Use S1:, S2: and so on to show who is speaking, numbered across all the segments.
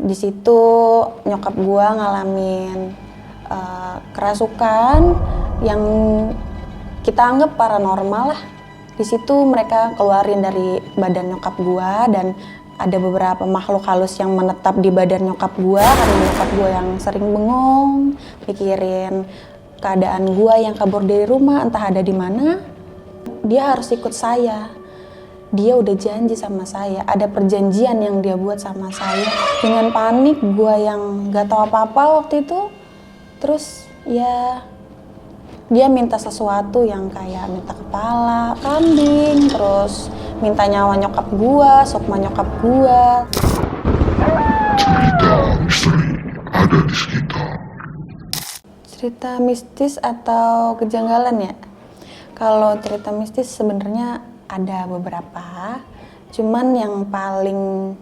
S1: Di situ nyokap gua ngalamin kerasukan yang kita anggap paranormal lah. Di situ mereka keluarin dari badan nyokap gua dan ada beberapa makhluk halus yang menetap di badan nyokap gua karena nyokap gua yang sering bengong, mikirin keadaan gua yang kabur dari rumah entah ada di mana. Dia harus ikut saya. Dia udah janji sama saya, ada perjanjian yang dia buat sama saya. Dengan panik gua yang gak tahu apa-apa waktu itu, terus ya dia minta sesuatu yang kayak minta kepala kambing, terus minta nyawa nyokap gua, sukma nyokap gua.
S2: Cerita misteri ada di sekitar.
S1: Cerita mistis atau kejanggalan ya? Kalau cerita mistis sebenarnya ada beberapa, cuman yang paling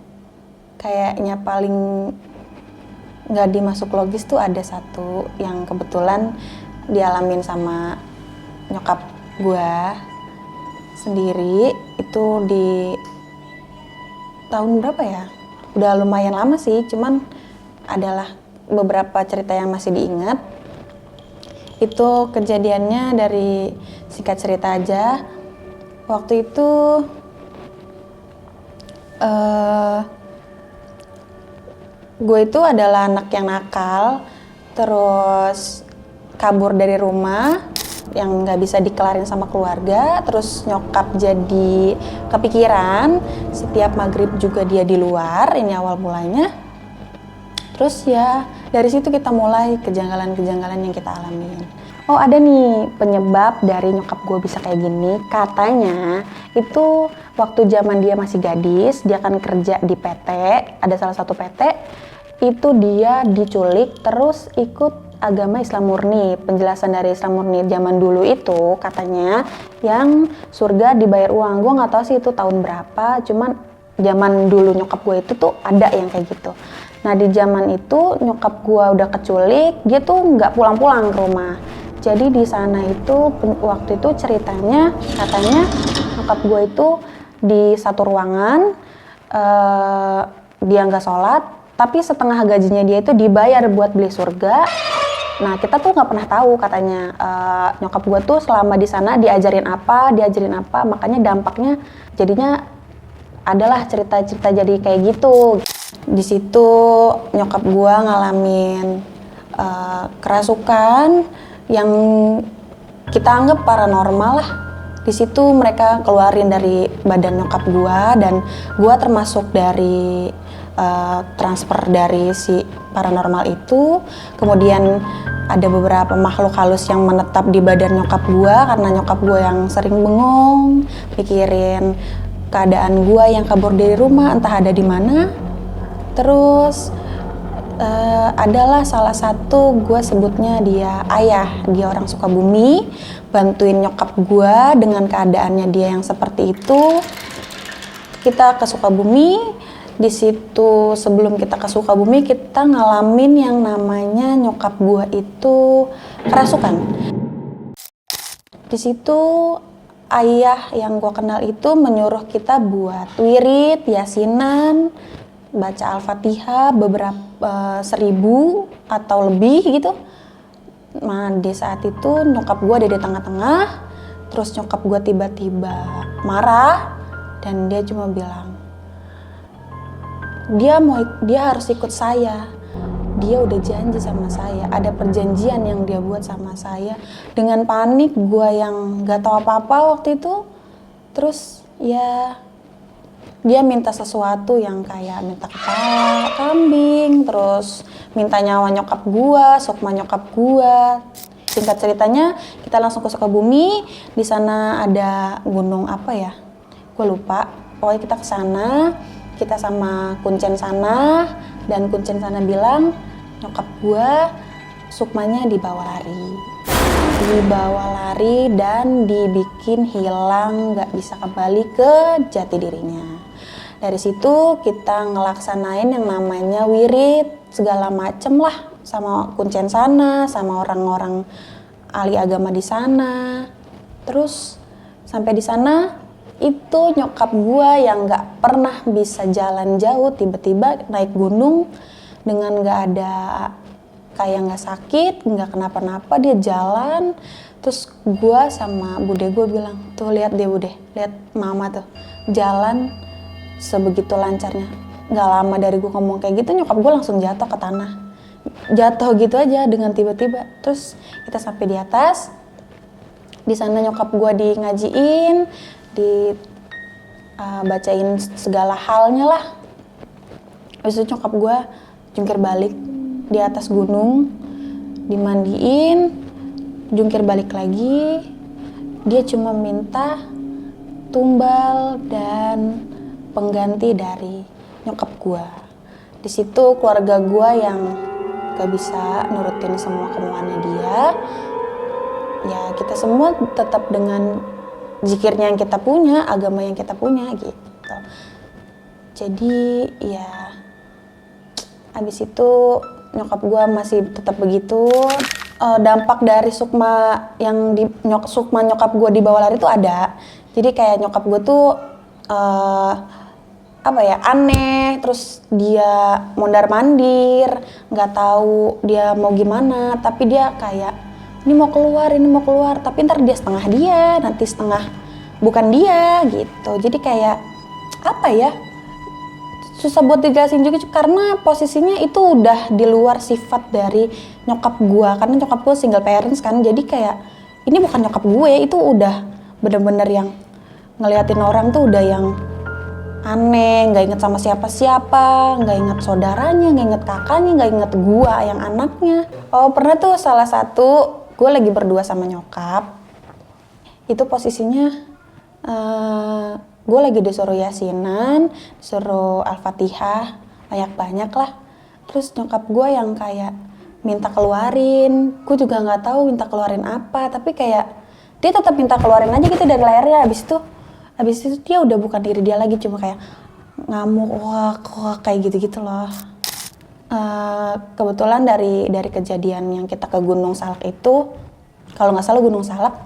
S1: nggak dimasuk logis tuh ada satu yang kebetulan dialamin sama nyokap gua sendiri. Itu di tahun berapa ya? Udah lumayan lama sih, cuman adalah beberapa cerita yang masih diingat. Itu kejadiannya dari singkat cerita aja. Waktu itu gue itu adalah anak yang nakal, terus kabur dari rumah yang nggak bisa dikelarin sama keluarga. Terus nyokap jadi kepikiran, setiap maghrib juga dia di luar, ini awal mulanya. Terus ya dari situ kita mulai kejanggalan-kejanggalan yang kita alamin. Oh ada nih penyebab dari nyokap gue bisa kayak gini. Katanya itu waktu zaman dia masih gadis, dia kan kerja di PT, ada salah satu PT, itu dia diculik terus ikut agama Islam murni. Penjelasan dari Islam murni zaman dulu itu katanya yang surga dibayar uang. Gue nggak tahu sih itu tahun berapa, cuman zaman dulu nyokap gue itu tuh ada yang kayak gitu. Nah di zaman itu nyokap gue udah keculik, dia tuh nggak pulang-pulang ke rumah. Jadi di sana itu waktu itu ceritanya katanya nyokap gue itu di satu ruangan, dia nggak sholat, tapi setengah gajinya dia itu dibayar buat beli surga. Nah kita tuh nggak pernah tahu katanya nyokap gue tuh selama di sana diajarin apa, makanya dampaknya jadinya adalah cerita-cerita jadi kayak gitu. Di situ nyokap gue ngalamin kerasukan yang kita anggap paranormal lah. Di situ mereka keluarin dari badan nyokap gua dan gua termasuk dari transfer dari si paranormal itu. Kemudian ada beberapa makhluk halus yang menetap di badan nyokap gua karena nyokap gua yang sering bengong, pikirin keadaan gua yang kabur dari rumah entah ada di mana. Terus adalah salah satu, gue sebutnya dia ayah, dia orang Sukabumi, bantuin nyokap gue dengan keadaannya dia yang seperti itu. Kita ke Sukabumi, di situ sebelum kita ke Sukabumi kita ngalamin yang namanya nyokap gue itu kerasukan. Di situ ayah yang gue kenal itu menyuruh kita buat wirid, yasinan, baca Al-Fatihah beberapa 1000 atau lebih gitu. Nah di saat itu nyokap gue ada di tengah-tengah, terus nyokap gue tiba-tiba marah dan dia cuma bilang dia harus ikut saya. Dia udah janji sama saya, ada perjanjian yang dia buat sama saya. Dengan panik gue yang gak tahu apa-apa waktu itu, terus ya dia minta sesuatu yang kayak minta kepala kambing, terus minta nyawa nyokap gua, sukma nyokap gua. Singkat ceritanya, kita langsung ke Sukabumi. Di sana ada gunung apa ya? Gua lupa. Pokoknya kita ke sana, kita sama kuncen sana, dan kuncen sana bilang nyokap gua sukmanya dibawa lari dan dibikin hilang, nggak bisa kembali ke jati dirinya. Dari situ kita ngelaksanain yang namanya wirid segala macem lah sama kuncen sana, sama orang-orang ahli agama di sana. Terus sampai di sana itu nyokap gua yang nggak pernah bisa jalan jauh tiba-tiba naik gunung dengan nggak ada kayak nggak sakit, nggak kenapa-napa, dia jalan. Terus gue sama bude gue bilang, tuh lihat deh bude, lihat mama tuh jalan sebegitu lancarnya. Nggak lama dari gue ngomong kayak gitu, nyokap gue langsung jatuh ke tanah, jatuh gitu aja dengan tiba-tiba. Terus kita sampai di atas, di sana nyokap gue di ngajiin, di bacain segala halnya lah. Habis itu nyokap gue jungkir balik di atas gunung, dimandiin, jungkir balik lagi. Dia cuma minta tumbal dan pengganti dari nyokap gue. Di situ keluarga gue yang gak bisa nurutin semua kemauannya dia. Ya kita semua tetap dengan zikirnya yang kita punya, agama yang kita punya gitu. Jadi ya abis itu nyokap gue masih tetap begitu. Dampak dari sukma yang sukma nyokap gue dibawa lari tuh ada. Jadi kayak nyokap gue tuh aneh, terus dia mondar-mandir, nggak tahu dia mau gimana, tapi dia kayak ini mau keluar, tapi ntar dia setengah dia, nanti setengah bukan dia gitu. Jadi kayak apa ya, susah buat dijelasin juga karena posisinya itu udah di luar sifat dari nyokap gue, karena nyokap gue single parents kan. Jadi kayak ini bukan nyokap gue, itu udah bener-bener yang ngeliatin orang tuh udah yang aneh, nggak inget sama siapa-siapa, nggak inget saudaranya, nggak inget kakaknya, nggak inget gue yang anaknya. Oh pernah tuh salah satu gue lagi berdua sama nyokap, itu posisinya gue lagi disuruh yasinan, disuruh al-fatihah, banyak lah. Terus nyokap gue yang kayak minta keluarin, gue juga nggak tahu minta keluarin apa, tapi kayak dia tetap minta keluarin aja gitu dari layarnya. Abis itu dia udah bukan diri dia lagi, cuma kayak ngamuk, wah kayak gitu-gitu loh. Kebetulan dari kejadian yang kita ke Gunung Salak itu, kalau nggak salah Gunung Salak,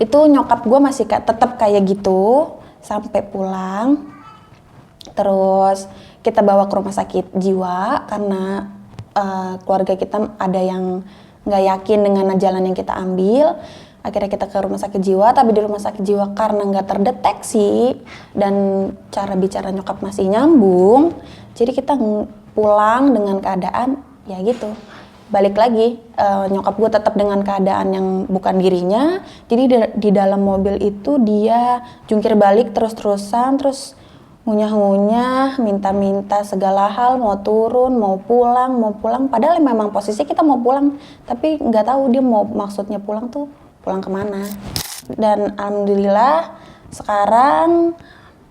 S1: itu nyokap gue masih tetap kayak gitu sampai pulang. Terus kita bawa ke rumah sakit jiwa karena keluarga kita ada yang nggak yakin dengan jalan yang kita ambil. Akhirnya kita ke rumah sakit jiwa, tapi di rumah sakit jiwa karena nggak terdeteksi dan cara bicara nyokap masih nyambung, jadi kita pulang dengan keadaan ya gitu. Balik lagi, nyokap gue tetap dengan keadaan yang bukan dirinya. Jadi di dalam mobil itu dia jungkir balik terus-terusan, terus ngunyah-ngunyah, minta-minta segala hal, mau turun, mau pulang. Padahal memang posisi kita mau pulang, tapi nggak tahu dia mau maksudnya pulang tuh pulang kemana. Dan alhamdulillah sekarang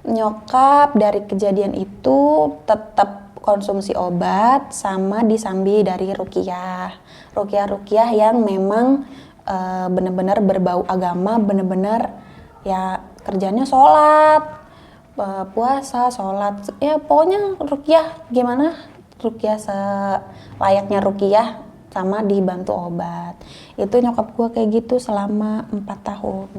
S1: nyokap dari kejadian itu tetap konsumsi obat sama disambi dari ruqyah yang memang benar-benar berbau agama, benar-benar ya kerjanya sholat, puasa, sholat, ya pokoknya ruqyah gimana, ruqyah selayaknya ruqyah sama dibantu obat. Itu nyokap gue kayak gitu selama 4 tahun.